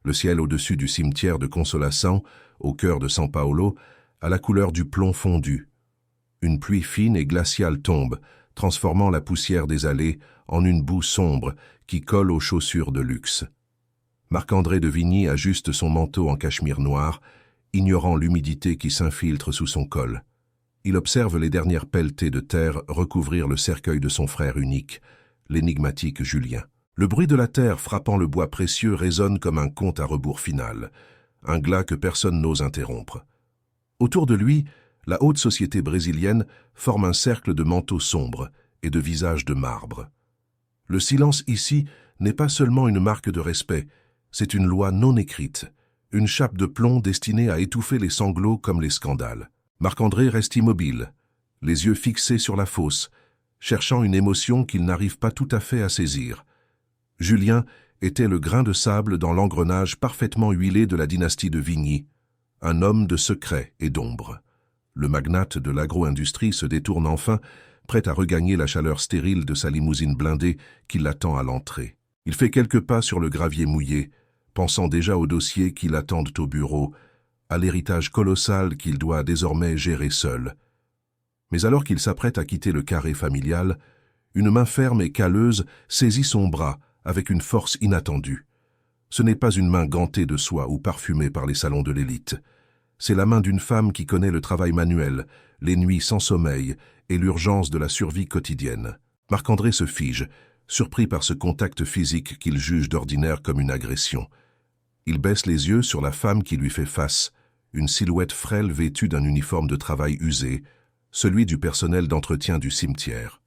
Le ciel au-dessus du cimetière de Consolação, au cœur de São Paulo, a la couleur du plomb fondu. Une pluie fine et glaciale tombe, transformant la poussière des allées en une boue sombre qui colle aux chaussures de luxe. Marc-André de Vigny ajuste son manteau en cachemire noir, ignorant l'humidité qui s'infiltre sous son col. Il observe les dernières pelletées de terre recouvrir le cercueil de son frère unique, l'énigmatique Julien. Le bruit de la terre frappant le bois précieux résonne comme un compte à rebours final, un glas que personne n'ose interrompre. Autour de lui, la haute société brésilienne forme un cercle de manteaux sombres et de visages de marbre. Le silence ici n'est pas seulement une marque de respect, c'est une loi non écrite, une chape de plomb destinée à étouffer les sanglots comme les scandales. Marc-André reste immobile, les yeux fixés sur la fosse, cherchant une émotion qu'il n'arrive pas tout à fait à saisir. Julien était le grain de sable dans l'engrenage parfaitement huilé de la dynastie de Vigny, un homme de secret et d'ombre. Le magnate de l'agro-industrie se détourne enfin, prêt à regagner la chaleur stérile de sa limousine blindée qui l'attend à l'entrée. Il fait quelques pas sur le gravier mouillé, pensant déjà aux dossiers qui l'attendent au bureau, à l'héritage colossal qu'il doit désormais gérer seul. Mais alors qu'il s'apprête à quitter le carré familial, une main ferme et calleuse saisit son bras avec une force inattendue. Ce n'est pas une main gantée de soie ou parfumée par les salons de l'élite. C'est la main d'une femme qui connaît le travail manuel, les nuits sans sommeil et l'urgence de la survie quotidienne. Marc-André se fige, surpris par ce contact physique qu'il juge d'ordinaire comme une agression. Il baisse les yeux sur la femme qui lui fait face, une silhouette frêle vêtue d'un uniforme de travail usé, celui du personnel d'entretien du cimetière.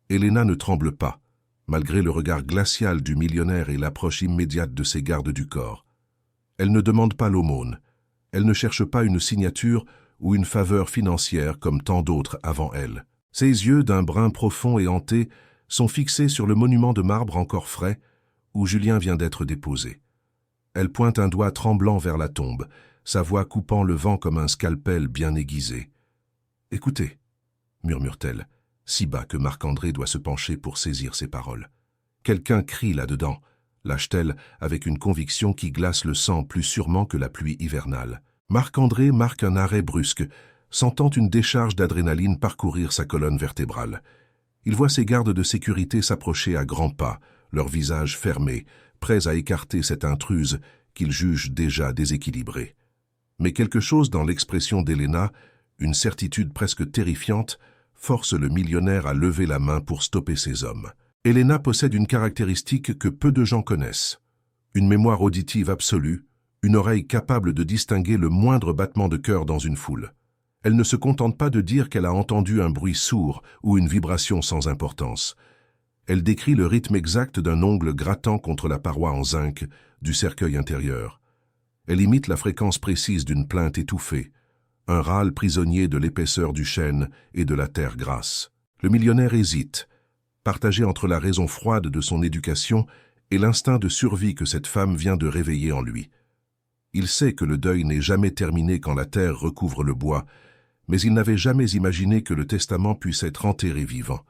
Helena ne tremble pas, malgré le regard glacial du millionnaire et l'approche immédiate de ses gardes du corps. Elle ne demande pas l'aumône, elle ne cherche pas une signature ou une faveur financière comme tant d'autres avant elle. Ses yeux, d'un brun profond et hanté, sont fixés sur le monument de marbre encore frais où Julien vient d'être déposé. Elle pointe un doigt tremblant vers la tombe, sa voix coupant le vent comme un scalpel bien aiguisé. « Écoutez » murmure-t-elle, si bas que Marc-André doit se pencher pour saisir ses paroles. « Quelqu'un crie là-dedans » lâche-t-elle avec une conviction qui glace le sang plus sûrement que la pluie hivernale. Marc-André marque un arrêt brusque, sentant une décharge d'adrénaline parcourir sa colonne vertébrale. Il voit ses gardes de sécurité s'approcher à grands pas, leurs visages fermés, prêts à écarter cette intruse qu'il juge déjà déséquilibrée. Mais quelque chose dans l'expression d'Helena, une certitude presque terrifiante, force le millionnaire à lever la main pour stopper ses hommes. Helena possède une caractéristique que peu de gens connaissent. Une mémoire auditive absolue, une oreille capable de distinguer le moindre battement de cœur dans une foule. Elle ne se contente pas de dire qu'elle a entendu un bruit sourd ou une vibration sans importance. Elle décrit le rythme exact d'un ongle grattant contre la paroi en zinc du cercueil intérieur. Elle imite la fréquence précise d'une plainte étouffée, un râle prisonnier de l'épaisseur du chêne et de la terre grasse. Le millionnaire hésite, partagé entre la raison froide de son éducation et l'instinct de survie que cette femme vient de réveiller en lui. Il sait que le deuil n'est jamais terminé quand la terre recouvre le bois, mais il n'avait jamais imaginé que le testament puisse être enterré vivant.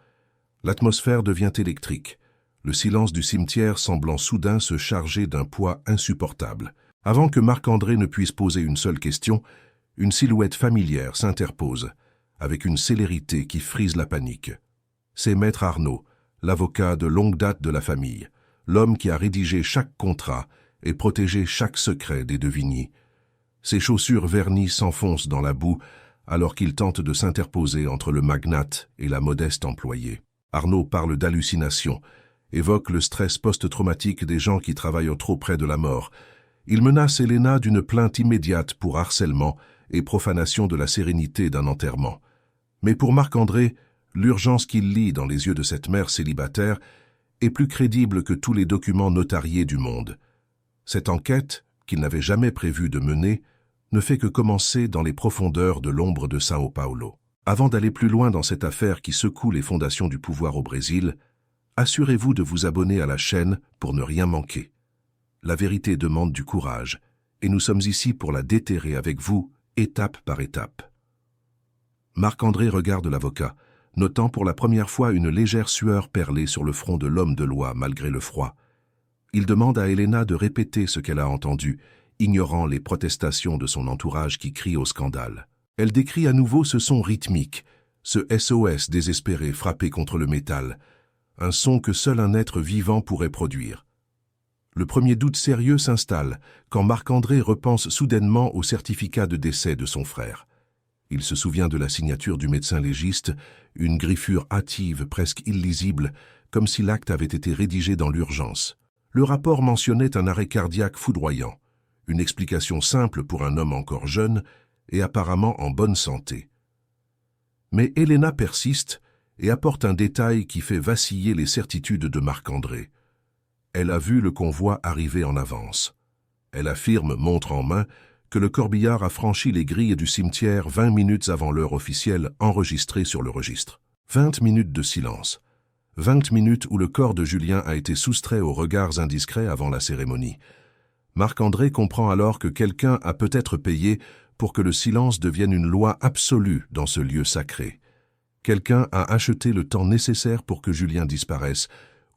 L'atmosphère devient électrique, le silence du cimetière semblant soudain se charger d'un poids insupportable. Avant que Marc-André ne puisse poser une seule question, une silhouette familière s'interpose, avec une célérité qui frise la panique. C'est Maître Arnaud, l'avocat de longue date de la famille, l'homme qui a rédigé chaque contrat et protégé chaque secret des de Vigny. Ses chaussures vernies s'enfoncent dans la boue alors qu'il tente de s'interposer entre le magnate et la modeste employée. Arnaud parle d'hallucination, évoque le stress post-traumatique des gens qui travaillent trop près de la mort. Il menace Helena d'une plainte immédiate pour harcèlement et profanation de la sérénité d'un enterrement. Mais pour Marc-André, l'urgence qu'il lit dans les yeux de cette mère célibataire est plus crédible que tous les documents notariés du monde. Cette enquête, qu'il n'avait jamais prévu de mener, ne fait que commencer dans les profondeurs de l'ombre de São Paulo. Avant d'aller plus loin dans cette affaire qui secoue les fondations du pouvoir au Brésil, assurez-vous de vous abonner à la chaîne pour ne rien manquer. La vérité demande du courage, et nous sommes ici pour la déterrer avec vous, étape par étape. Marc-André regarde l'avocat, notant pour la première fois une légère sueur perlée sur le front de l'homme de loi malgré le froid. Il demande à Elena de répéter ce qu'elle a entendu, ignorant les protestations de son entourage qui crient au scandale. Elle décrit à nouveau ce son rythmique, ce SOS désespéré frappé contre le métal, un son que seul un être vivant pourrait produire. Le premier doute sérieux s'installe quand Marc-André repense soudainement au certificat de décès de son frère. Il se souvient de la signature du médecin légiste, une griffure hâtive presque illisible, comme si l'acte avait été rédigé dans l'urgence. Le rapport mentionnait un arrêt cardiaque foudroyant, une explication simple pour un homme encore jeune et apparemment en bonne santé. Mais Elena persiste et apporte un détail qui fait vaciller les certitudes de Marc-André. Elle a vu le convoi arriver en avance. Elle affirme, montre en main, que le corbillard a franchi les grilles du cimetière 20 minutes avant l'heure officielle enregistrée sur le registre. 20 minutes de silence. 20 minutes où le corps de Julien a été soustrait aux regards indiscrets avant la cérémonie. Marc-André comprend alors que quelqu'un a peut-être payé pour que le silence devienne une loi absolue dans ce lieu sacré. Quelqu'un a acheté le temps nécessaire pour que Julien disparaisse,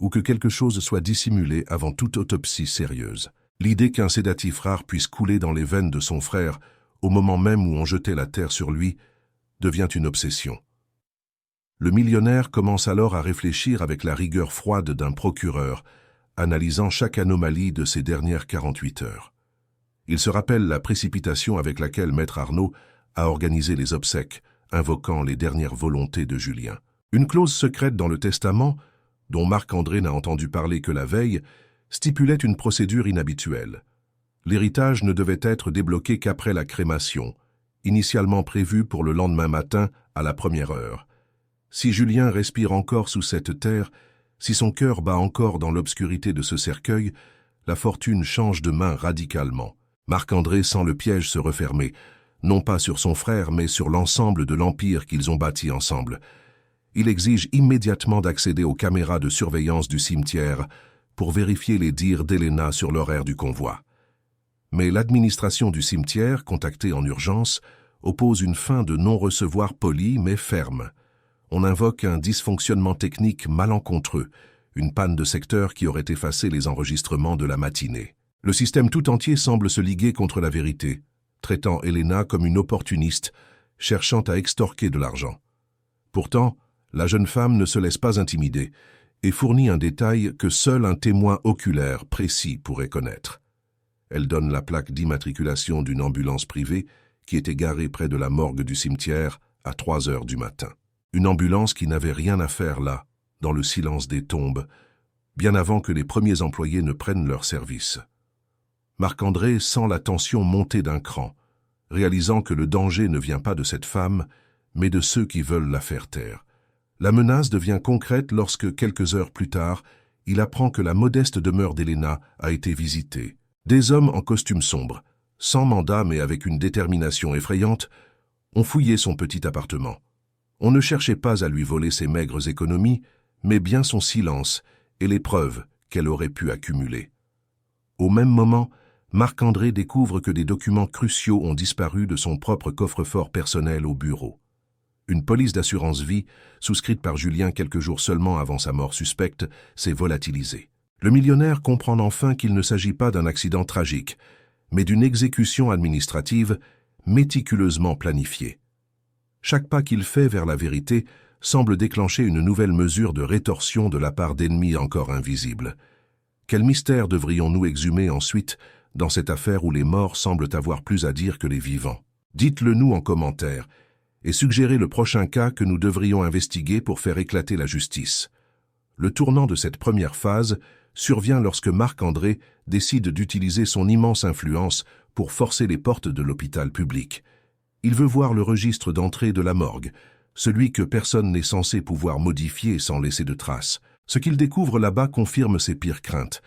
ou que quelque chose soit dissimulé avant toute autopsie sérieuse. L'idée qu'un sédatif rare puisse couler dans les veines de son frère, au moment même où on jetait la terre sur lui, devient une obsession. Le millionnaire commence alors à réfléchir avec la rigueur froide d'un procureur, analysant chaque anomalie de ces dernières 48 heures. Il se rappelle la précipitation avec laquelle Maître Arnaud a organisé les obsèques, invoquant les dernières volontés de Julien. Une clause secrète dans le testament, dont Marc-André n'a entendu parler que la veille, stipulait une procédure inhabituelle. L'héritage ne devait être débloqué qu'après la crémation, initialement prévue pour le lendemain matin à la première heure. Si Julien respire encore sous cette terre, si son cœur bat encore dans l'obscurité de ce cercueil, la fortune change de main radicalement. Marc-André sent le piège se refermer, non pas sur son frère, mais sur l'ensemble de l'empire qu'ils ont bâti ensemble. Il exige immédiatement d'accéder aux caméras de surveillance du cimetière pour vérifier les dires d'Elena sur l'horaire du convoi. Mais l'administration du cimetière, contactée en urgence, oppose une fin de non-recevoir polie mais ferme. On invoque un dysfonctionnement technique malencontreux, une panne de secteur qui aurait effacé les enregistrements de la matinée. Le système tout entier semble se liguer contre la vérité, traitant Elena comme une opportuniste, cherchant à extorquer de l'argent. Pourtant, la jeune femme ne se laisse pas intimider et fournit un détail que seul un témoin oculaire précis pourrait connaître. Elle donne la plaque d'immatriculation d'une ambulance privée qui était garée près de la morgue du cimetière à 3 heures du matin. Une ambulance qui n'avait rien à faire là, dans le silence des tombes, bien avant que les premiers employés ne prennent leur service. Marc-André sent la tension monter d'un cran, réalisant que le danger ne vient pas de cette femme, mais de ceux qui veulent la faire taire. La menace devient concrète lorsque, quelques heures plus tard, il apprend que la modeste demeure d'Elena a été visitée. Des hommes en costume sombre, sans mandat mais avec une détermination effrayante, ont fouillé son petit appartement. On ne cherchait pas à lui voler ses maigres économies, mais bien son silence et les preuves qu'elle aurait pu accumuler. Au même moment, Marc-André découvre que des documents cruciaux ont disparu de son propre coffre-fort personnel au bureau. Une police d'assurance vie, souscrite par Julien quelques jours seulement avant sa mort suspecte, s'est volatilisée. Le millionnaire comprend enfin qu'il ne s'agit pas d'un accident tragique, mais d'une exécution administrative méticuleusement planifiée. Chaque pas qu'il fait vers la vérité semble déclencher une nouvelle mesure de rétorsion de la part d'ennemis encore invisibles. Quel mystère devrions-nous exhumer ensuite dans cette affaire où les morts semblent avoir plus à dire que les vivants? Dites-le nous en commentaire et suggérez le prochain cas que nous devrions investiguer pour faire éclater la justice. Le tournant de cette première phase survient lorsque Marc-André décide d'utiliser son immense influence pour forcer les portes de l'hôpital public. Il veut voir le registre d'entrée de la morgue, celui que personne n'est censé pouvoir modifier sans laisser de traces. Ce qu'il découvre là-bas confirme ses pires craintes.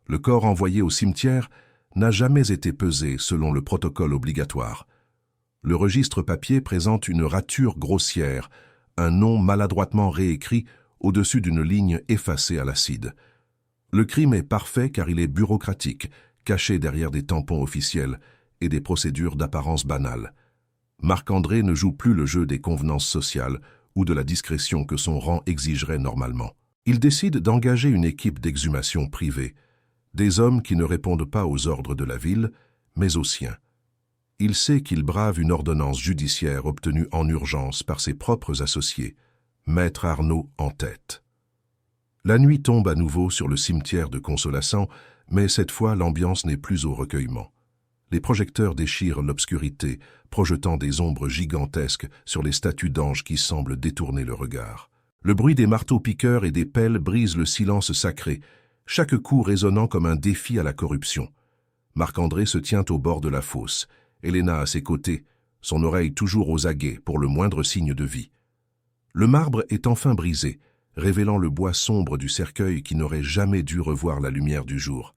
Le corps envoyé au cimetière n'a jamais été pesé selon le protocole obligatoire. Le registre papier présente une rature grossière, un nom maladroitement réécrit au-dessus d'une ligne effacée à l'acide. Le crime est parfait car il est bureaucratique, caché derrière des tampons officiels et des procédures d'apparence banale. Marc-André ne joue plus le jeu des convenances sociales ou de la discrétion que son rang exigerait normalement. Il décide d'engager une équipe d'exhumation privée, Des hommes qui ne répondent pas aux ordres de la ville, mais aux siens. Il sait qu'il brave une ordonnance judiciaire obtenue en urgence par ses propres associés, Maître Arnaud en tête. La nuit tombe à nouveau sur le cimetière de Consolassan, mais cette fois l'ambiance n'est plus au recueillement. Les projecteurs déchirent l'obscurité, projetant des ombres gigantesques sur les statues d'anges qui semblent détourner le regard. Le bruit des marteaux-piqueurs et des pelles brise le silence sacré, chaque coup résonnant comme un défi à la corruption. Marc-André se tient au bord de la fosse, Helena à ses côtés, son oreille toujours aux aguets pour le moindre signe de vie. Le marbre est enfin brisé, révélant le bois sombre du cercueil qui n'aurait jamais dû revoir la lumière du jour.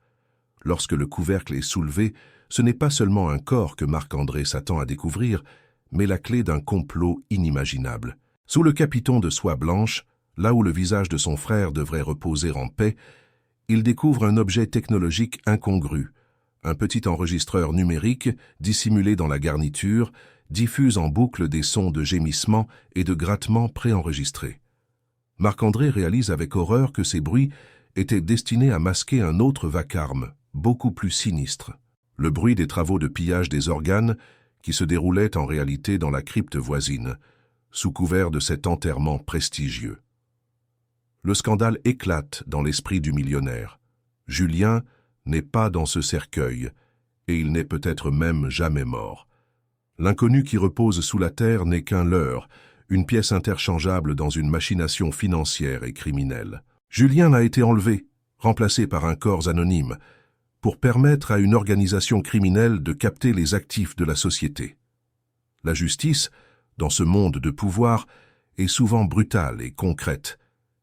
Lorsque le couvercle est soulevé, ce n'est pas seulement un corps que Marc-André s'attend à découvrir, mais la clé d'un complot inimaginable. Sous le capiton de soie blanche, là où le visage de son frère devrait reposer en paix, il découvre un objet technologique incongru. Un petit enregistreur numérique, dissimulé dans la garniture, diffuse en boucle des sons de gémissements et de grattements préenregistrés. Marc-André réalise avec horreur que ces bruits étaient destinés à masquer un autre vacarme, beaucoup plus sinistre. Le bruit des travaux de pillage des organes qui se déroulaient en réalité dans la crypte voisine, sous couvert de cet enterrement prestigieux. Le scandale éclate dans l'esprit du millionnaire. Julien n'est pas dans ce cercueil, et il n'est peut-être même jamais mort. L'inconnu qui repose sous la terre n'est qu'un leurre, une pièce interchangeable dans une machination financière et criminelle. Julien a été enlevé, remplacé par un corps anonyme, pour permettre à une organisation criminelle de capter les actifs de la société. La justice, dans ce monde de pouvoir, est souvent brutale et concrète,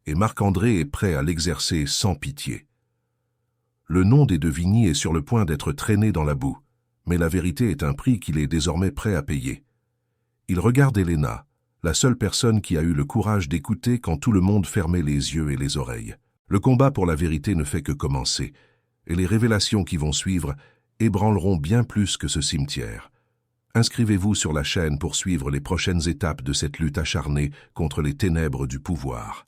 et Marc-André est prêt à l'exercer sans pitié. Le nom des Devigny est sur le point d'être traîné dans la boue, mais la vérité est un prix qu'il est désormais prêt à payer. Il regarde Helena, la seule personne qui a eu le courage d'écouter quand tout le monde fermait les yeux et les oreilles. Le combat pour la vérité ne fait que commencer, et les révélations qui vont suivre ébranleront bien plus que ce cimetière. Inscrivez-vous sur la chaîne pour suivre les prochaines étapes de cette lutte acharnée contre les ténèbres du pouvoir.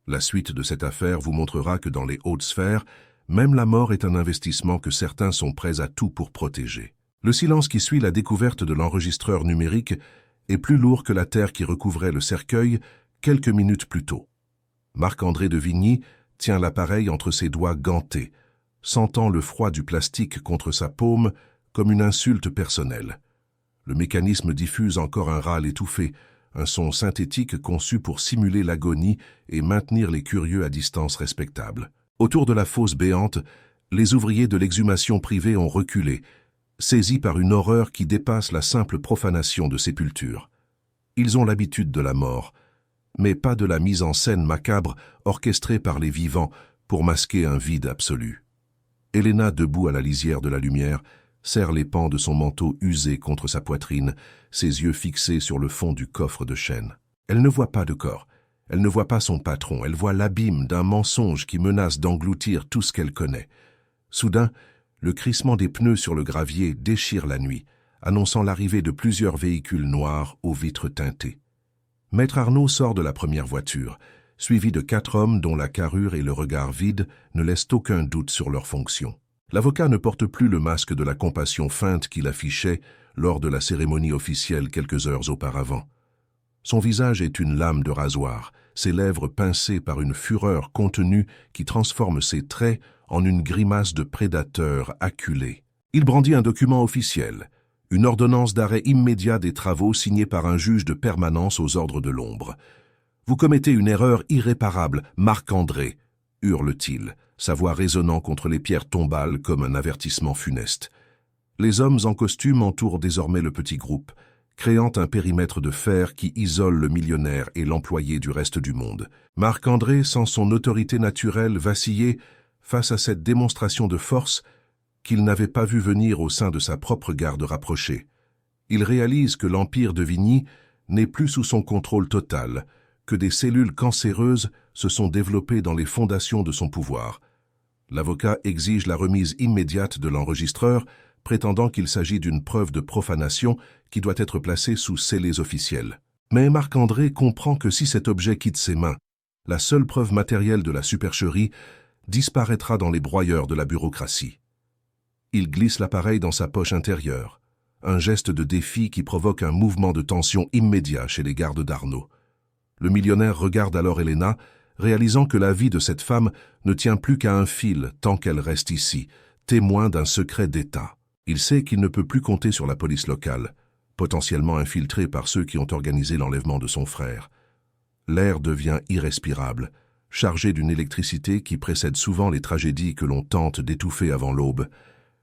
La suite de cette affaire vous montrera que dans les hautes sphères, même la mort est un investissement que certains sont prêts à tout pour protéger. Le silence qui suit la découverte de l'enregistreur numérique est plus lourd que la terre qui recouvrait le cercueil quelques minutes plus tôt. Marc-André Devigny tient l'appareil entre ses doigts gantés, sentant le froid du plastique contre sa paume comme une insulte personnelle. Le mécanisme diffuse encore un râle étouffé, un son synthétique conçu pour simuler l'agonie et maintenir les curieux à distance respectable. Autour de la fosse béante, les ouvriers de l'exhumation privée ont reculé, saisis par une horreur qui dépasse la simple profanation de sépulture. Ils ont l'habitude de la mort, mais pas de la mise en scène macabre orchestrée par les vivants pour masquer un vide absolu. Helena, debout à la lisière de la lumière, serre les pans de son manteau usé contre sa poitrine, ses yeux fixés sur le fond du coffre de chêne. Elle ne voit pas de corps. Elle ne voit pas son patron, elle voit l'abîme d'un mensonge qui menace d'engloutir tout ce qu'elle connaît. Soudain, le crissement des pneus sur le gravier déchire la nuit, annonçant l'arrivée de plusieurs véhicules noirs aux vitres teintées. Maître Arnaud sort de la première voiture, suivi de 4 hommes dont la carrure et le regard vide ne laissent aucun doute sur leur fonction. L'avocat ne porte plus le masque de la compassion feinte qu'il affichait lors de la cérémonie officielle quelques heures auparavant. Son visage est une lame de rasoir, ses lèvres pincées par une fureur contenue qui transforme ses traits en une grimace de prédateur acculé. Il brandit un document officiel, une ordonnance d'arrêt immédiat des travaux signée par un juge de permanence aux ordres de l'ombre. « Vous commettez une erreur irréparable, Marc-André !» hurle-t-il, sa voix résonnant contre les pierres tombales comme un avertissement funeste. Les hommes en costume entourent désormais le petit groupe, créant un périmètre de fer qui isole le millionnaire et l'employé du reste du monde. Marc-André sent son autorité naturelle vaciller face à cette démonstration de force qu'il n'avait pas vu venir au sein de sa propre garde rapprochée. Il réalise que l'empire de Vigny n'est plus sous son contrôle total, que des cellules cancéreuses se sont développées dans les fondations de son pouvoir. L'avocat exige la remise immédiate de l'enregistreur, prétendant qu'il s'agit d'une preuve de profanation qui doit être placée sous scellés officiels. Mais Marc-André comprend que si cet objet quitte ses mains, la seule preuve matérielle de la supercherie disparaîtra dans les broyeurs de la bureaucratie. Il glisse l'appareil dans sa poche intérieure, un geste de défi qui provoque un mouvement de tension immédiat chez les gardes d'Arnaud. Le millionnaire regarde alors Elena, réalisant que la vie de cette femme ne tient plus qu'à un fil tant qu'elle reste ici, témoin d'un secret d'État. Il sait qu'il ne peut plus compter sur la police locale, potentiellement infiltrée par ceux qui ont organisé l'enlèvement de son frère. L'air devient irrespirable, chargé d'une électricité qui précède souvent les tragédies que l'on tente d'étouffer avant l'aube.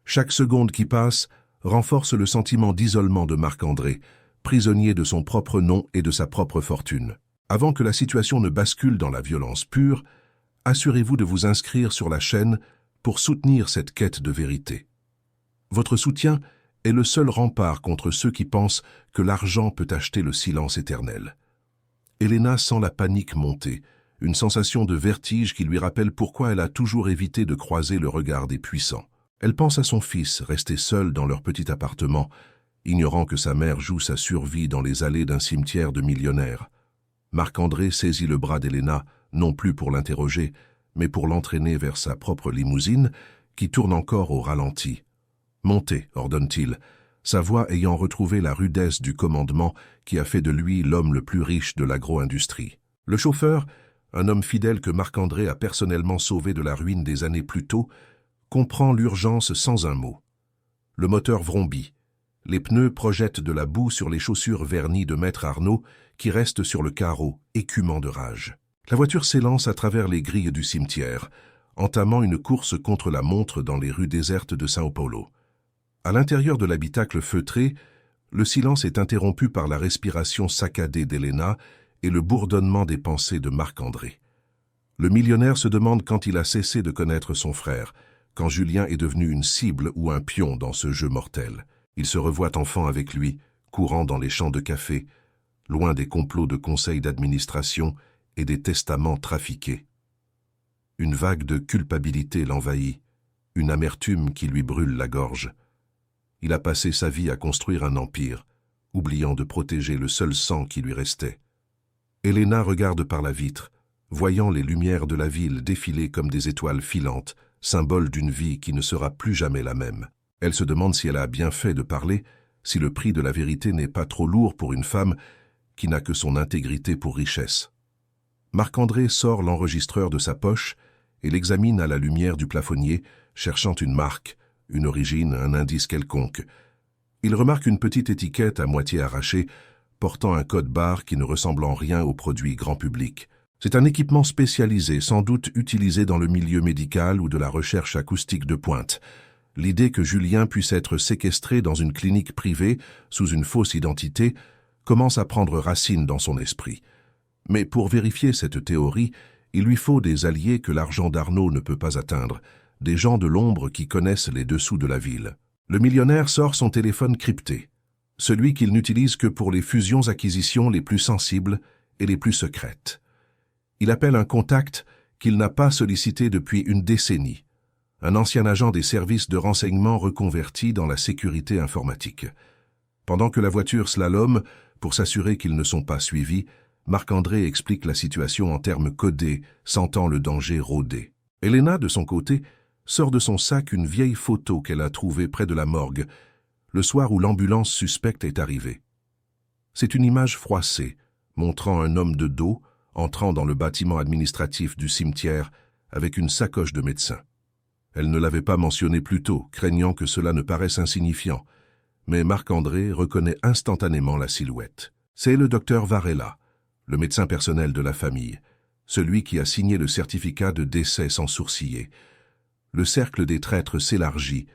Chaque seconde qui passe renforce le sentiment d'isolement de Marc-André, prisonnier de son propre nom et de sa propre fortune. Avant que la situation ne bascule dans la violence pure, assurez-vous de vous inscrire sur la chaîne pour soutenir cette quête de vérité. Votre soutien est le seul rempart contre ceux qui pensent que l'argent peut acheter le silence éternel. Elena sent la panique monter, une sensation de vertige qui lui rappelle pourquoi elle a toujours évité de croiser le regard des puissants. Elle pense à son fils, resté seul dans leur petit appartement, ignorant que sa mère joue sa survie dans les allées d'un cimetière de millionnaires. Marc-André saisit le bras d'Elena, non plus pour l'interroger, mais pour l'entraîner vers sa propre limousine, qui tourne encore au ralenti. « Montez », ordonne-t-il, sa voix ayant retrouvé la rudesse du commandement qui a fait de lui l'homme le plus riche de l'agro-industrie. Le chauffeur, un homme fidèle que Marc-André a personnellement sauvé de la ruine des années plus tôt, comprend l'urgence sans un mot. Le moteur vrombit. Les pneus projettent de la boue sur les chaussures vernies de maître Arnaud qui restent sur le carreau, écumant de rage. La voiture s'élance à travers les grilles du cimetière, entamant une course contre la montre dans les rues désertes de São Paulo. À l'intérieur de l'habitacle feutré, le silence est interrompu par la respiration saccadée d'Elena et le bourdonnement des pensées de Marc-André. Le millionnaire se demande quand il a cessé de connaître son frère, quand Julien est devenu une cible ou un pion dans ce jeu mortel. Il se revoit enfant avec lui, courant dans les champs de café, loin des complots de conseils d'administration et des testaments trafiqués. Une vague de culpabilité l'envahit, une amertume qui lui brûle la gorge. Il a passé sa vie à construire un empire, oubliant de protéger le seul sang qui lui restait. Elena regarde par la vitre, voyant les lumières de la ville défiler comme des étoiles filantes, symbole d'une vie qui ne sera plus jamais la même. Elle se demande si elle a bien fait de parler, si le prix de la vérité n'est pas trop lourd pour une femme qui n'a que son intégrité pour richesse. Marc-André sort l'enregistreur de sa poche et l'examine à la lumière du plafonnier, cherchant une marque, une origine, un indice quelconque. Il remarque une petite étiquette à moitié arrachée, portant un code barre qui ne ressemble en rien aux produits grand public. C'est un équipement spécialisé, sans doute utilisé dans le milieu médical ou de la recherche acoustique de pointe. L'idée que Julien puisse être séquestré dans une clinique privée, sous une fausse identité, commence à prendre racine dans son esprit. Mais pour vérifier cette théorie, il lui faut des alliés que l'argent d'Arnaud ne peut pas atteindre, des gens de l'ombre qui connaissent les dessous de la ville. Le millionnaire sort son téléphone crypté, celui qu'il n'utilise que pour les fusions-acquisitions les plus sensibles et les plus secrètes. Il appelle un contact qu'il n'a pas sollicité depuis une décennie, un ancien agent des services de renseignement reconverti dans la sécurité informatique. Pendant que la voiture slalome, pour s'assurer qu'ils ne sont pas suivis, Marc-André explique la situation en termes codés, sentant le danger rôder. Elena, de son côté, sort de son sac une vieille photo qu'elle a trouvée près de la morgue, le soir où l'ambulance suspecte est arrivée. C'est une image froissée, montrant un homme de dos, entrant dans le bâtiment administratif du cimetière avec une sacoche de médecin. Elle ne l'avait pas mentionné plus tôt, craignant que cela ne paraisse insignifiant, mais Marc-André reconnaît instantanément la silhouette. C'est le docteur Varela, le médecin personnel de la famille, celui qui a signé le certificat de décès sans sourciller. Le cercle des traîtres s'élargit,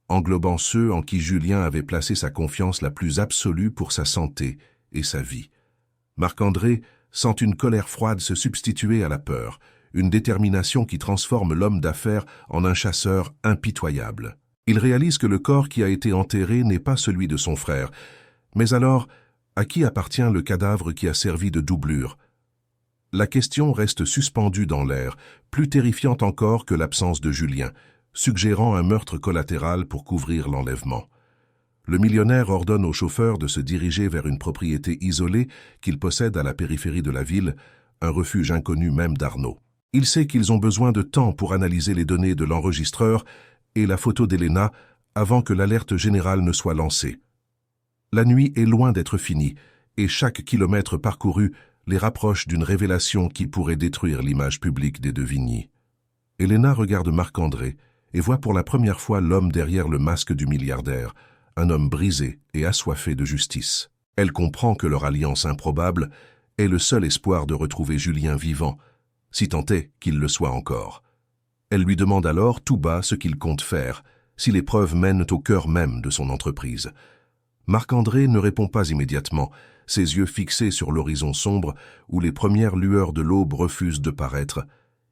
englobant ceux en qui Julien avait placé sa confiance la plus absolue pour sa santé et sa vie. Marc-André sent une colère froide se substituer à la peur, une détermination qui transforme l'homme d'affaires en un chasseur impitoyable. Il réalise que le corps qui a été enterré n'est pas celui de son frère. Mais alors, à qui appartient le cadavre qui a servi de doublure? La question reste suspendue dans l'air, plus terrifiante encore que l'absence de Julien, suggérant un meurtre collatéral pour couvrir l'enlèvement. Le millionnaire ordonne au chauffeur de se diriger vers une propriété isolée qu'il possède à la périphérie de la ville, un refuge inconnu même d'Arnaud. Il sait qu'ils ont besoin de temps pour analyser les données de l'enregistreur et la photo d'Elena avant que l'alerte générale ne soit lancée. La nuit est loin d'être finie, et chaque kilomètre parcouru les rapproche d'une révélation qui pourrait détruire l'image publique des Devigny. Elena regarde Marc-André et voit pour la première fois l'homme derrière le masque du milliardaire, un homme brisé et assoiffé de justice. Elle comprend que leur alliance improbable est le seul espoir de retrouver Julien vivant, si tant est qu'il le soit encore. Elle lui demande alors tout bas ce qu'il compte faire, si les preuves mènent au cœur même de son entreprise. Marc-André ne répond pas immédiatement, ses yeux fixés sur l'horizon sombre où les premières lueurs de l'aube refusent de paraître.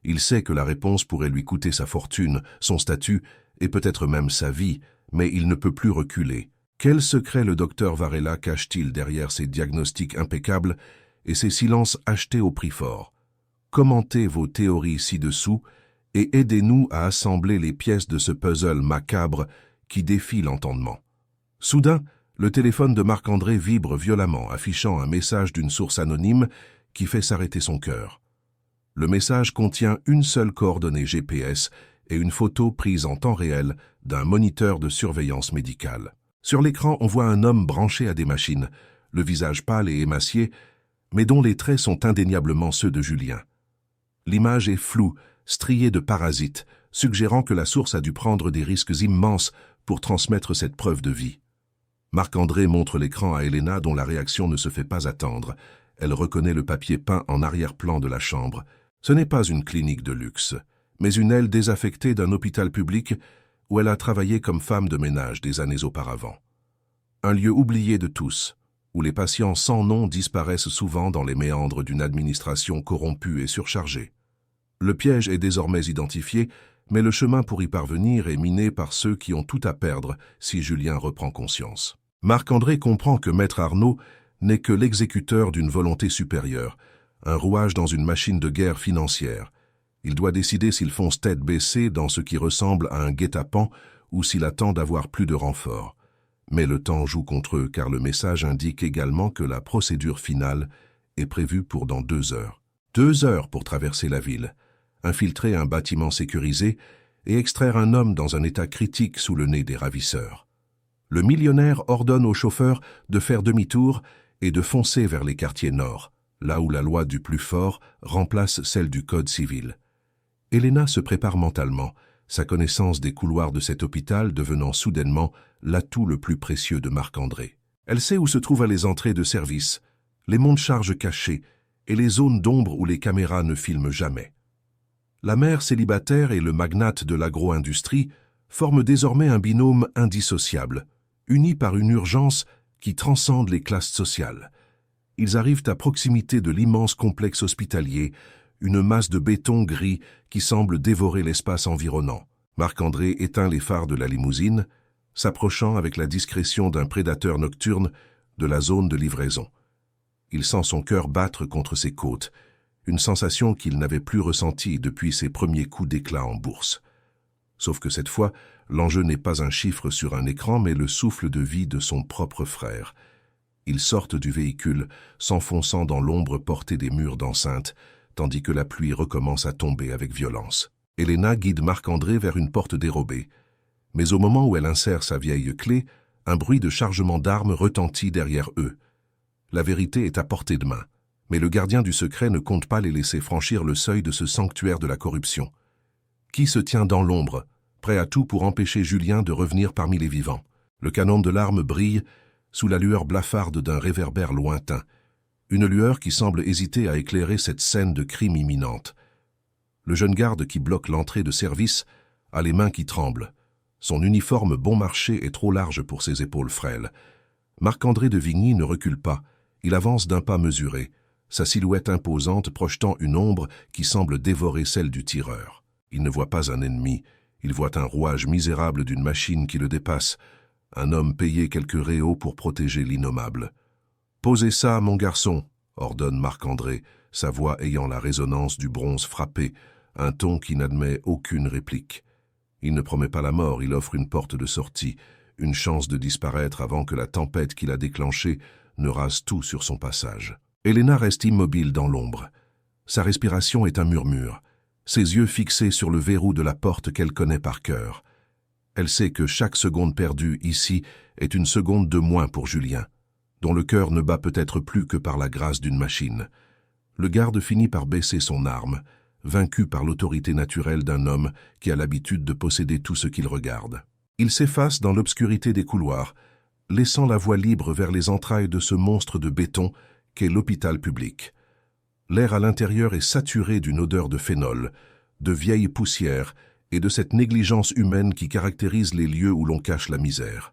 Il sait que la réponse pourrait lui coûter sa fortune, son statut et peut-être même sa vie, mais il ne peut plus reculer. Quel secret le docteur Varela cache-t-il derrière ses diagnostics impeccables et ses silences achetés au prix fort? Commentez vos théories ci-dessous et aidez-nous à assembler les pièces de ce puzzle macabre qui défie l'entendement. Soudain, le téléphone de Marc-André vibre violemment, affichant un message d'une source anonyme qui fait s'arrêter son cœur. Le message contient une seule coordonnée GPS et une photo prise en temps réel d'un moniteur de surveillance médicale. Sur l'écran, on voit un homme branché à des machines, le visage pâle et émacié, mais dont les traits sont indéniablement ceux de Julien. L'image est floue, striée de parasites, suggérant que la source a dû prendre des risques immenses pour transmettre cette preuve de vie. Marc-André montre l'écran à Elena dont la réaction ne se fait pas attendre. Elle reconnaît le papier peint en arrière-plan de la chambre. Ce n'est pas une clinique de luxe, mais une aile désaffectée d'un hôpital public où elle a travaillé comme femme de ménage des années auparavant. Un lieu oublié de tous, où les patients sans nom disparaissent souvent dans les méandres d'une administration corrompue et surchargée. Le piège est désormais identifié, mais le chemin pour y parvenir est miné par ceux qui ont tout à perdre si Julien reprend conscience. Marc-André comprend que Maître Arnaud n'est que l'exécuteur d'une volonté supérieure, un rouage dans une machine de guerre financière. Il doit décider s'il fonce tête baissée dans ce qui ressemble à un guet-apens ou s'il attend d'avoir plus de renforts. Mais le temps joue contre eux car le message indique également que la procédure finale est prévue pour dans 2 heures. 2 heures pour traverser la ville, infiltrer un bâtiment sécurisé et extraire un homme dans un état critique sous le nez des ravisseurs. Le millionnaire ordonne au chauffeur de faire demi-tour et de foncer vers les quartiers nord, là où la loi du plus fort remplace celle du code civil. Elena se prépare mentalement, sa connaissance des couloirs de cet hôpital devenant soudainement l'atout le plus précieux de Marc-André. Elle sait où se trouvent les entrées de service, les monts de charge cachés et les zones d'ombre où les caméras ne filment jamais. La mère célibataire et le magnate de l'agro-industrie forment désormais un binôme indissociable, unis par une urgence qui transcende les classes sociales. Ils arrivent à proximité de l'immense complexe hospitalier, une masse de béton gris qui semble dévorer l'espace environnant. Marc-André éteint les phares de la limousine, s'approchant avec la discrétion d'un prédateur nocturne de la zone de livraison. Il sent son cœur battre contre ses côtes, une sensation qu'il n'avait plus ressentie depuis ses premiers coups d'éclat en bourse. Sauf que cette fois, l'enjeu n'est pas un chiffre sur un écran, mais le souffle de vie de son propre frère. Ils sortent du véhicule, s'enfonçant dans l'ombre portée des murs d'enceinte, tandis que la pluie recommence à tomber avec violence. Elena guide Marc-André vers une porte dérobée. Mais au moment où elle insère sa vieille clé, un bruit de chargement d'armes retentit derrière eux. La vérité est à portée de main, mais le gardien du secret ne compte pas les laisser franchir le seuil de ce sanctuaire de la corruption. Qui se tient dans l'ombre, prêt à tout pour empêcher Julien de revenir parmi les vivants? Le canon de l'arme brille sous la lueur blafarde d'un réverbère lointain, une lueur qui semble hésiter à éclairer cette scène de crime imminente. Le jeune garde qui bloque l'entrée de service a les mains qui tremblent. Son uniforme bon marché est trop large pour ses épaules frêles. Marc-André de Vigny ne recule pas, il avance d'un pas mesuré, sa silhouette imposante projetant une ombre qui semble dévorer celle du tireur. Il ne voit pas un ennemi, il voit un rouage misérable d'une machine qui le dépasse, un homme payé quelques réaux pour protéger l'innommable. « Posez ça, mon garçon !» ordonne Marc-André, sa voix ayant la résonance du bronze frappé, un ton qui n'admet aucune réplique. Il ne promet pas la mort, il offre une porte de sortie, une chance de disparaître avant que la tempête qu'il a déclenchée ne rase tout sur son passage. Elena reste immobile dans l'ombre. Sa respiration est un murmure. ses yeux fixés sur le verrou de la porte qu'elle connaît par cœur. Elle sait que chaque seconde perdue ici est une seconde de moins pour Julien, dont le cœur ne bat peut-être plus que par la grâce d'une machine. Le garde finit par baisser son arme, vaincu par l'autorité naturelle d'un homme qui a l'habitude de posséder tout ce qu'il regarde. Il s'efface dans l'obscurité des couloirs, laissant la voie libre vers les entrailles de ce monstre de béton qu'est l'hôpital public. L'air à l'intérieur est saturé d'une odeur de phénol, de vieille poussière et de cette négligence humaine qui caractérise les lieux où l'on cache la misère.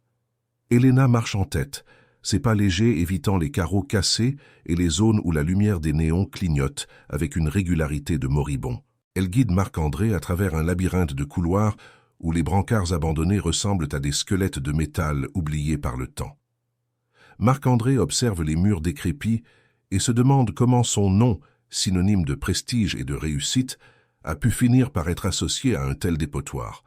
Elena marche en tête, ses pas légers évitant les carreaux cassés et les zones où la lumière des néons clignote avec une régularité de moribond. Elle guide Marc-André à travers un labyrinthe de couloirs où les brancards abandonnés ressemblent à des squelettes de métal oubliés par le temps. Marc-André observe les murs décrépits et se demande comment son nom, synonyme de prestige et de réussite, a pu finir par être associé à un tel dépotoir.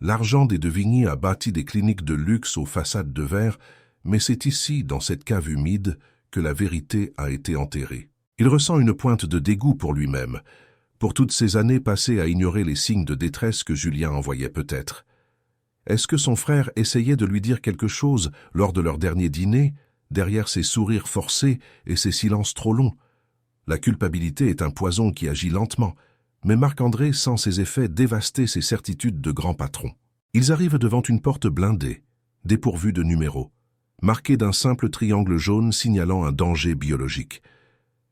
L'argent des de Vigny a bâti des cliniques de luxe aux façades de verre, mais c'est ici, dans cette cave humide, que la vérité a été enterrée. Il ressent une pointe de dégoût pour lui-même, pour toutes ces années passées à ignorer les signes de détresse que Julien envoyait peut-être. Est-ce que son frère essayait de lui dire quelque chose lors de leur dernier dîner, derrière ses sourires forcés et ses silences trop longs? La culpabilité est un poison qui agit lentement, mais Marc-André sent ses effets dévaster ses certitudes de grand patron. Ils arrivent devant une porte blindée, dépourvue de numéro, marquée d'un simple triangle jaune signalant un danger biologique.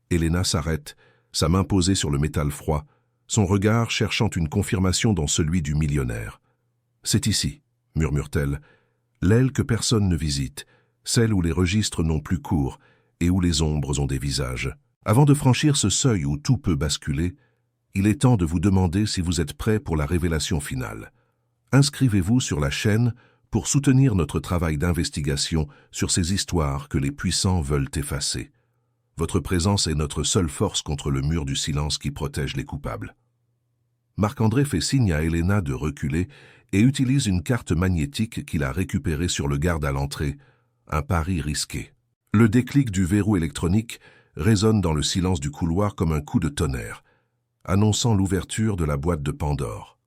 Elena s'arrête, sa main posée sur le métal froid, son regard cherchant une confirmation dans celui du millionnaire. « C'est ici », murmure-t-elle, « l'aile que personne ne visite, celle où les registres n'ont plus cours et où les ombres ont des visages. Avant de franchir ce seuil où tout peut basculer, il est temps de vous demander si vous êtes prêt pour la révélation finale. Inscrivez-vous sur la chaîne pour soutenir notre travail d'investigation sur ces histoires que les puissants veulent effacer. Votre présence est notre seule force contre le mur du silence qui protège les coupables. Marc-André fait signe à Elena de reculer et utilise une carte magnétique qu'il a récupérée sur le garde à l'entrée, un pari risqué. Le déclic du verrou électronique résonne dans le silence du couloir comme un coup de tonnerre, annonçant l'ouverture de la boîte de Pandore.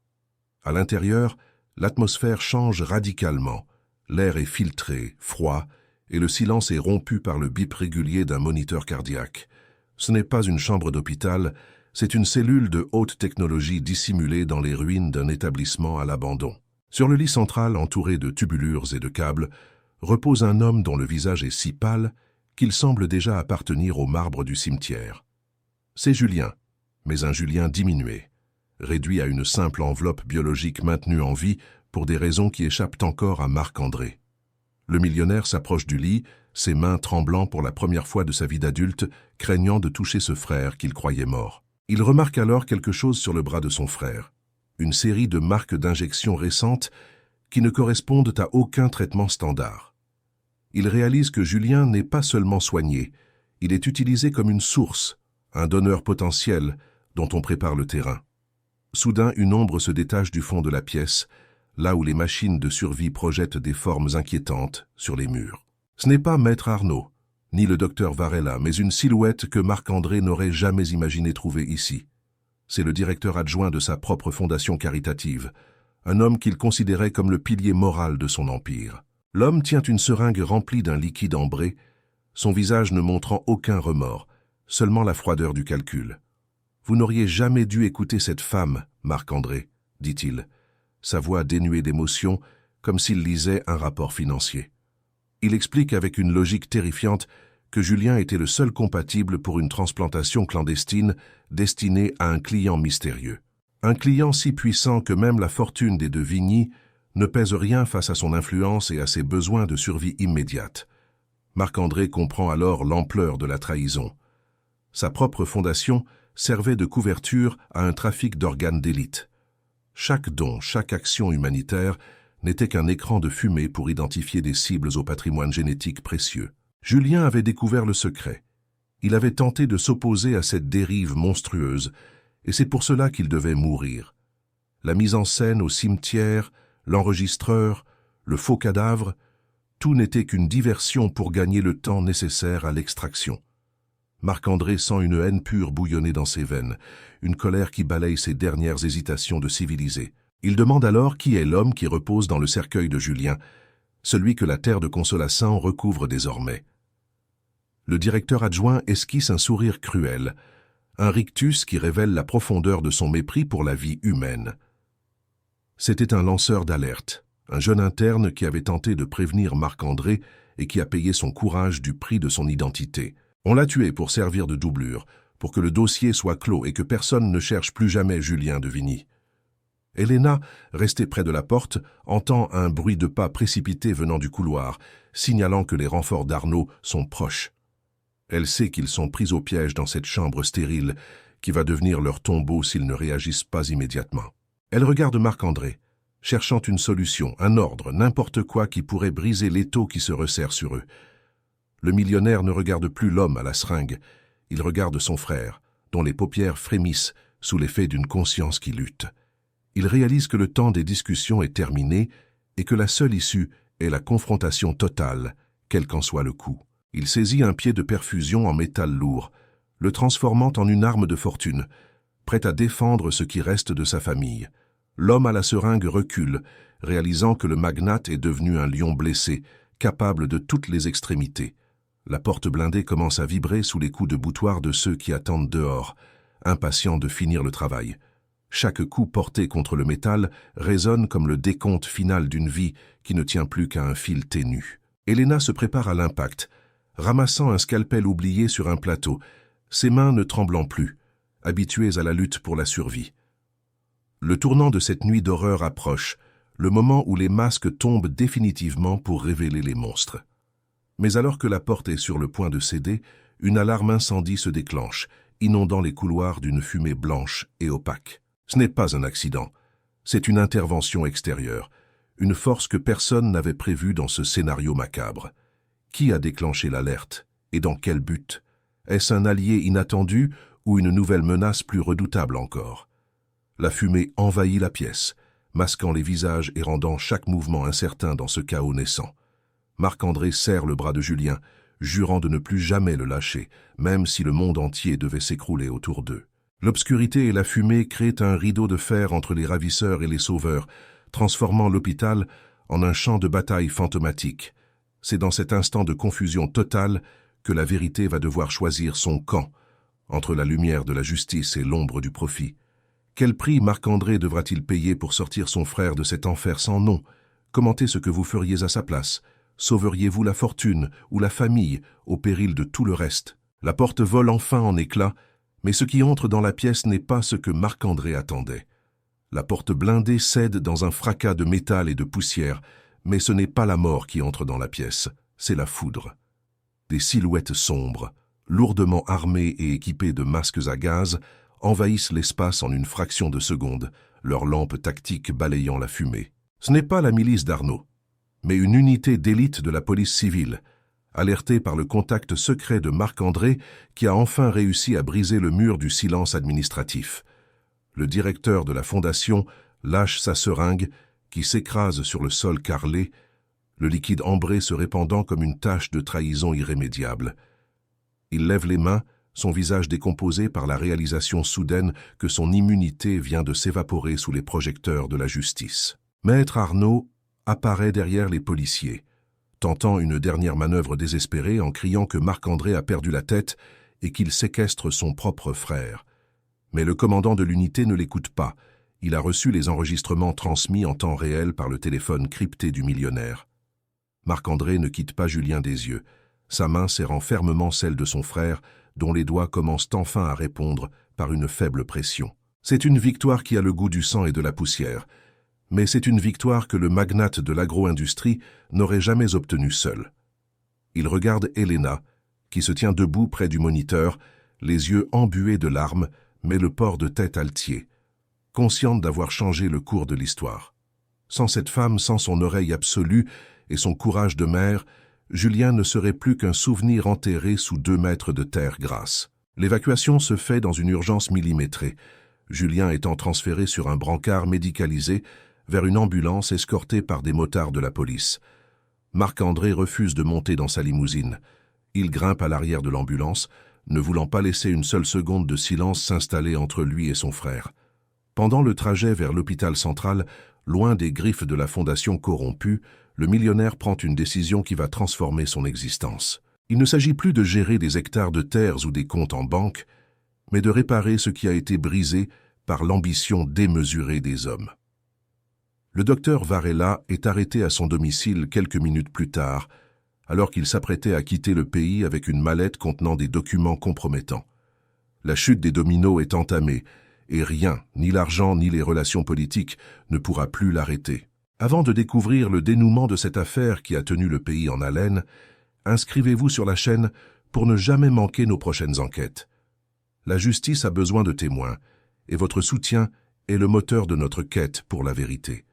À l'intérieur, l'atmosphère change radicalement, l'air est filtré, froid, et le silence est rompu par le bip régulier d'un moniteur cardiaque. Ce n'est pas une chambre d'hôpital, c'est une cellule de haute technologie dissimulée dans les ruines d'un établissement à l'abandon. Sur le lit central, entouré de tubulures et de câbles, repose un homme dont le visage est si pâle qu'il semble déjà appartenir au marbre du cimetière. C'est Julien, mais un Julien diminué, réduit à une simple enveloppe biologique maintenue en vie pour des raisons qui échappent encore à Marc-André. Le millionnaire s'approche du lit, ses mains tremblant pour la première fois de sa vie d'adulte, craignant de toucher ce frère qu'il croyait mort. Il remarque alors quelque chose sur le bras de son frère, une série de marques d'injection récentes qui ne correspondent à aucun traitement standard. Il réalise que Julien n'est pas seulement soigné, il est utilisé comme une source, un donneur potentiel dont on prépare le terrain. Soudain, une ombre se détache du fond de la pièce, là où les machines de survie projettent des formes inquiétantes sur les murs. Ce n'est pas Maître Arnaud, ni le docteur Varela, mais une silhouette que Marc-André n'aurait jamais imaginé trouver ici. C'est le directeur adjoint de sa propre fondation caritative, un homme qu'il considérait comme le pilier moral de son empire. L'homme tient une seringue remplie d'un liquide ambré, son visage ne montrant aucun remords, seulement la froideur du calcul. « Vous n'auriez jamais dû écouter cette femme, Marc-André, » dit-il, sa voix dénuée d'émotion, comme s'il lisait un rapport financier. Il explique avec une logique terrifiante que Julien était le seul compatible pour une transplantation clandestine destinée à un client mystérieux. Un client si puissant que même la fortune des de Vigny ne pèse rien face à son influence et à ses besoins de survie immédiate. Marc-André comprend alors l'ampleur de la trahison. Sa propre fondation servait de couverture à un trafic d'organes d'élite. Chaque don, chaque action humanitaire n'était qu'un écran de fumée pour identifier des cibles au patrimoine génétique précieux. Julien avait découvert le secret. Il avait tenté de s'opposer à cette dérive monstrueuse, et c'est pour cela qu'il devait mourir. La mise en scène au cimetière, l'enregistreur, le faux cadavre, tout n'était qu'une diversion pour gagner le temps nécessaire à l'extraction. Marc-André sent une haine pure bouillonner dans ses veines, une colère qui balaye ses dernières hésitations de civiliser. Il demande alors qui est l'homme qui repose dans le cercueil de Julien, celui que la terre de Consolassin recouvre désormais. Le directeur adjoint esquisse un sourire cruel, un rictus qui révèle la profondeur de son mépris pour la vie humaine. C'était un lanceur d'alerte, un jeune interne qui avait tenté de prévenir Marc-André et qui a payé son courage du prix de son identité. On l'a tué pour servir de doublure, pour que le dossier soit clos et que personne ne cherche plus jamais Julien de Vigny. Helena, restée près de la porte, entend un bruit de pas précipité venant du couloir, signalant que les renforts d'Arnaud sont proches. Elle sait qu'ils sont pris au piège dans cette chambre stérile, qui va devenir leur tombeau s'ils ne réagissent pas immédiatement. Elle regarde Marc-André, cherchant une solution, un ordre, n'importe quoi qui pourrait briser l'étau qui se resserre sur eux. Le millionnaire ne regarde plus l'homme à la seringue, il regarde son frère, dont les paupières frémissent sous l'effet d'une conscience qui lutte. Il réalise que le temps des discussions est terminé et que la seule issue est la confrontation totale, quel qu'en soit le coût. Il saisit un pied de perfusion en métal lourd, le transformant en une arme de fortune, prêt à défendre ce qui reste de sa famille. L'homme à la seringue recule, réalisant que le magnate est devenu un lion blessé, capable de toutes les extrémités. La porte blindée commence à vibrer sous les coups de boutoir de ceux qui attendent dehors, impatients de finir le travail. Chaque coup porté contre le métal résonne comme le décompte final d'une vie qui ne tient plus qu'à un fil ténu. Helena se prépare à l'impact, ramassant un scalpel oublié sur un plateau, ses mains ne tremblant plus, habituées à la lutte pour la survie. Le tournant de cette nuit d'horreur approche, le moment où les masques tombent définitivement pour révéler les monstres. Mais alors que la porte est sur le point de céder, une alarme incendie se déclenche, inondant les couloirs d'une fumée blanche et opaque. Ce n'est pas un accident, c'est une intervention extérieure, une force que personne n'avait prévue dans ce scénario macabre. Qui a déclenché l'alerte et dans quel but? Est-ce un allié inattendu ou une nouvelle menace plus redoutable encore? La fumée envahit la pièce, masquant les visages et rendant chaque mouvement incertain dans ce chaos naissant. Marc-André serre le bras de Julien, jurant de ne plus jamais le lâcher, même si le monde entier devait s'écrouler autour d'eux. L'obscurité et la fumée créent un rideau de fer entre les ravisseurs et les sauveurs, transformant l'hôpital en un champ de bataille fantomatique. C'est dans cet instant de confusion totale que la vérité va devoir choisir son camp, entre la lumière de la justice et l'ombre du profit. Quel prix Marc-André devra-t-il payer pour sortir son frère de cet enfer sans nom? Commentez ce que vous feriez à sa place. Sauveriez-vous la fortune ou la famille au péril de tout le reste? La porte vole enfin en éclats, mais ce qui entre dans la pièce n'est pas ce que Marc-André attendait. La porte blindée cède dans un fracas de métal et de poussière, mais ce n'est pas la mort qui entre dans la pièce, c'est la foudre. Des silhouettes sombres, lourdement armées et équipées de masques à gaz, envahissent l'espace en une fraction de seconde, leurs lampes tactiques balayant la fumée. Ce n'est pas la milice d'Arnaud, mais une unité d'élite de la police civile, alertée par le contact secret de Marc-André qui a enfin réussi à briser le mur du silence administratif. Le directeur de la fondation lâche sa seringue qui s'écrase sur le sol carrelé, le liquide ambré se répandant comme une tache de trahison irrémédiable. Il lève les mains, son visage décomposé par la réalisation soudaine que son immunité vient de s'évaporer sous les projecteurs de la justice. Maître Arnaud apparaît derrière les policiers, tentant une dernière manœuvre désespérée en criant que Marc-André a perdu la tête et qu'il séquestre son propre frère. Mais le commandant de l'unité ne l'écoute pas. Il a reçu les enregistrements transmis en temps réel par le téléphone crypté du millionnaire. Marc-André ne quitte pas Julien des yeux, sa main serrant fermement celle de son frère, dont les doigts commencent enfin à répondre par une faible pression. C'est une victoire qui a le goût du sang et de la poussière, mais c'est une victoire que le magnate de l'agro-industrie n'aurait jamais obtenue seul. Il regarde Helena, qui se tient debout près du moniteur, les yeux embués de larmes, mais le port de tête altier, consciente d'avoir changé le cours de l'histoire. Sans cette femme, sans son oreille absolue et son courage de mère, Julien ne serait plus qu'un souvenir enterré sous 2 mètres de terre grasse. L'évacuation se fait dans une urgence millimétrée, Julien étant transféré sur un brancard médicalisé vers une ambulance escortée par des motards de la police. Marc-André refuse de monter dans sa limousine. Il grimpe à l'arrière de l'ambulance, ne voulant pas laisser une seule seconde de silence s'installer entre lui et son frère. Pendant le trajet vers l'hôpital central, loin des griffes de la fondation corrompue, le millionnaire prend une décision qui va transformer son existence. Il ne s'agit plus de gérer des hectares de terres ou des comptes en banque, mais de réparer ce qui a été brisé par l'ambition démesurée des hommes. Le docteur Varela est arrêté à son domicile quelques minutes plus tard, alors qu'il s'apprêtait à quitter le pays avec une mallette contenant des documents compromettants. La chute des dominos est entamée, et rien, ni l'argent ni les relations politiques, ne pourra plus l'arrêter. Avant de découvrir le dénouement de cette affaire qui a tenu le pays en haleine, inscrivez-vous sur la chaîne pour ne jamais manquer nos prochaines enquêtes. La justice a besoin de témoins, et votre soutien est le moteur de notre quête pour la vérité.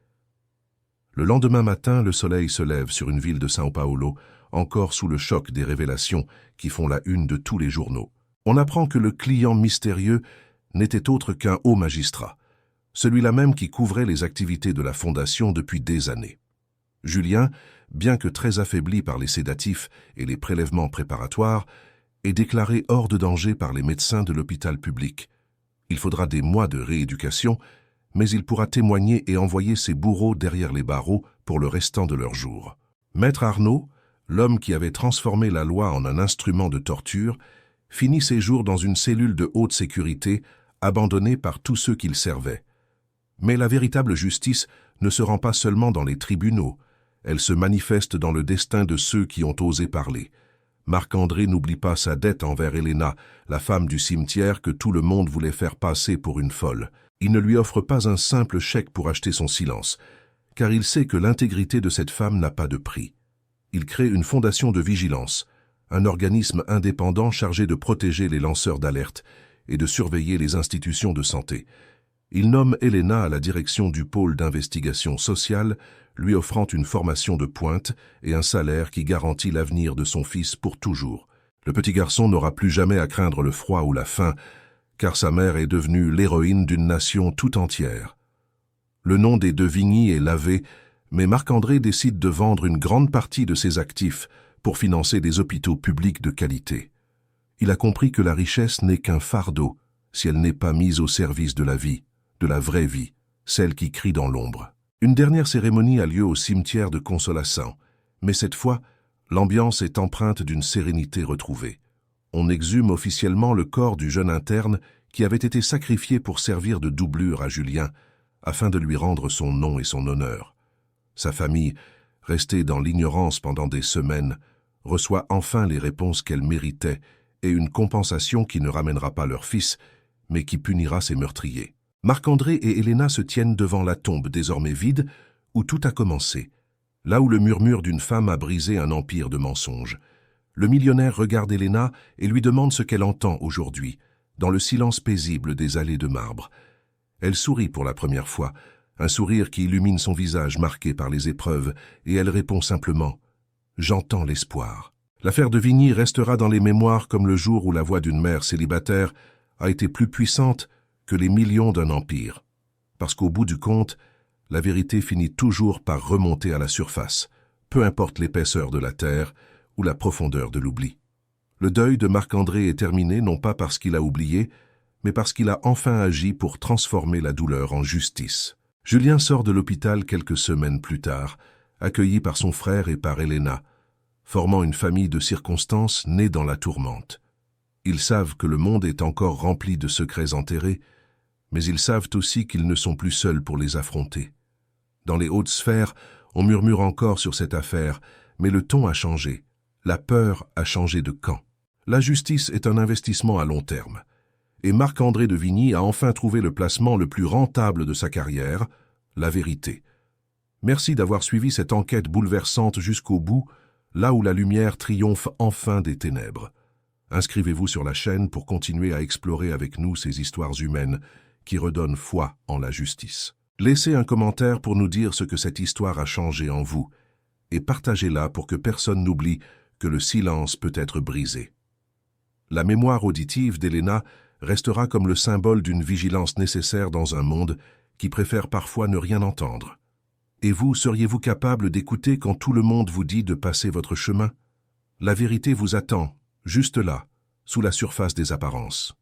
Le lendemain matin, le soleil se lève sur une ville de São Paulo, encore sous le choc des révélations qui font la une de tous les journaux. On apprend que le client mystérieux n'était autre qu'un haut magistrat, celui-là même qui couvrait les activités de la Fondation depuis des années. Julien, bien que très affaibli par les sédatifs et les prélèvements préparatoires, est déclaré hors de danger par les médecins de l'hôpital public. Il faudra des mois de rééducation, mais il pourra témoigner et envoyer ses bourreaux derrière les barreaux pour le restant de leurs jours. Maître Arnaud, l'homme qui avait transformé la loi en un instrument de torture, finit ses jours dans une cellule de haute sécurité, abandonnée par tous ceux qu'il servait. Mais la véritable justice ne se rend pas seulement dans les tribunaux, elle se manifeste dans le destin de ceux qui ont osé parler. Marc-André n'oublie pas sa dette envers Helena, la femme du cimetière que tout le monde voulait faire passer pour une folle. Il ne lui offre pas un simple chèque pour acheter son silence, car il sait que l'intégrité de cette femme n'a pas de prix. Il crée une fondation de vigilance, un organisme indépendant chargé de protéger les lanceurs d'alerte et de surveiller les institutions de santé. Il nomme Helena à la direction du pôle d'investigation sociale, lui offrant une formation de pointe et un salaire qui garantit l'avenir de son fils pour toujours. Le petit garçon n'aura plus jamais à craindre le froid ou la faim, car sa mère est devenue l'héroïne d'une nation tout entière. Le nom des De Vigny est lavé, mais Marc-André décide de vendre une grande partie de ses actifs pour financer des hôpitaux publics de qualité. Il a compris que la richesse n'est qu'un fardeau si elle n'est pas mise au service de la vie, de la vraie vie, celle qui crie dans l'ombre. Une dernière cérémonie a lieu au cimetière de Consolação, mais cette fois, l'ambiance est empreinte d'une sérénité retrouvée. On exhume officiellement le corps du jeune interne qui avait été sacrifié pour servir de doublure à Julien, afin de lui rendre son nom et son honneur. Sa famille, restée dans l'ignorance pendant des semaines, reçoit enfin les réponses qu'elle méritait et une compensation qui ne ramènera pas leur fils, mais qui punira ses meurtriers. Marc-André et Helena se tiennent devant la tombe désormais vide, où tout a commencé, là où le murmure d'une femme a brisé un empire de mensonges. Le millionnaire regarde Helena et lui demande ce qu'elle entend aujourd'hui, dans le silence paisible des allées de marbre. Elle sourit pour la première fois, un sourire qui illumine son visage marqué par les épreuves, et elle répond simplement « J'entends l'espoir ». L'affaire de Vigny restera dans les mémoires comme le jour où la voix d'une mère célibataire a été plus puissante que les millions d'un empire. Parce qu'au bout du compte, la vérité finit toujours par remonter à la surface, peu importe l'épaisseur de la terre ou la profondeur de l'oubli. Le deuil de Marc-André est terminé non pas parce qu'il a oublié, mais parce qu'il a enfin agi pour transformer la douleur en justice. Julien sort de l'hôpital quelques semaines plus tard, accueilli par son frère et par Helena, formant une famille de circonstances nées dans la tourmente. Ils savent que le monde est encore rempli de secrets enterrés, mais ils savent aussi qu'ils ne sont plus seuls pour les affronter. Dans les hautes sphères, on murmure encore sur cette affaire, mais le ton a changé. La peur a changé de camp. La justice est un investissement à long terme. Et Marc-André de Vigny a enfin trouvé le placement le plus rentable de sa carrière, la vérité. Merci d'avoir suivi cette enquête bouleversante jusqu'au bout, là où la lumière triomphe enfin des ténèbres. Inscrivez-vous sur la chaîne pour continuer à explorer avec nous ces histoires humaines qui redonnent foi en la justice. Laissez un commentaire pour nous dire ce que cette histoire a changé en vous et partagez-la pour que personne n'oublie que le silence peut être brisé. La mémoire auditive d'Helena restera comme le symbole d'une vigilance nécessaire dans un monde qui préfère parfois ne rien entendre. Et vous, seriez-vous capable d'écouter quand tout le monde vous dit de passer votre chemin? La vérité vous attend, juste là, sous la surface des apparences.